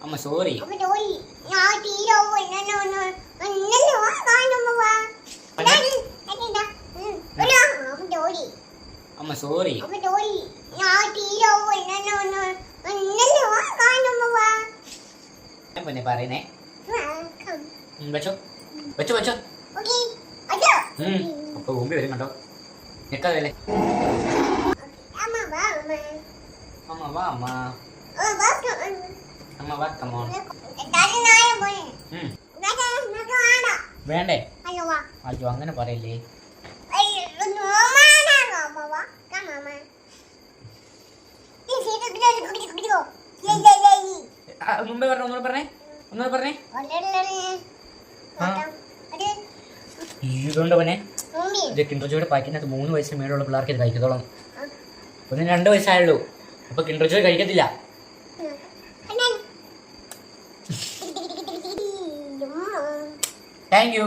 അമ്മ സോറി. അമ്മ സോറി. പിന്നെ പറയുന്നേ. വെച്ചോ വെച്ചോ വെച്ചോ. അപ്പൊ മുമ്പ് വരും കണ്ടോ. നിക്കാതല്ലേ. അമ്മ വാ അമ്മ. അമ്മ വാ കമോൺ. വേണ്ടേ? അയ്യോ അങ്ങനെ പറയല്ലേ. മുമ്പേ പറഞ്ഞ ഒന്നുകൂടെ പറഞ്ഞേ. ഒന്നുകൂടെ പറഞ്ഞേ. ഇതുകൊണ്ട് പിന്നെ ഇത് കിൻഡർ ജോയുടെ പാക്കിനകത്ത് 3 വയസ്സിന് മേലുള്ള പിള്ളേർക്ക് ഇത് കഴിക്കത്തോളം. പിന്നെ 2 വയസ്സായുള്ളൂ. അപ്പൊ കിൻഡർ ജോയ് കഴിക്കത്തില്ല. Thank you.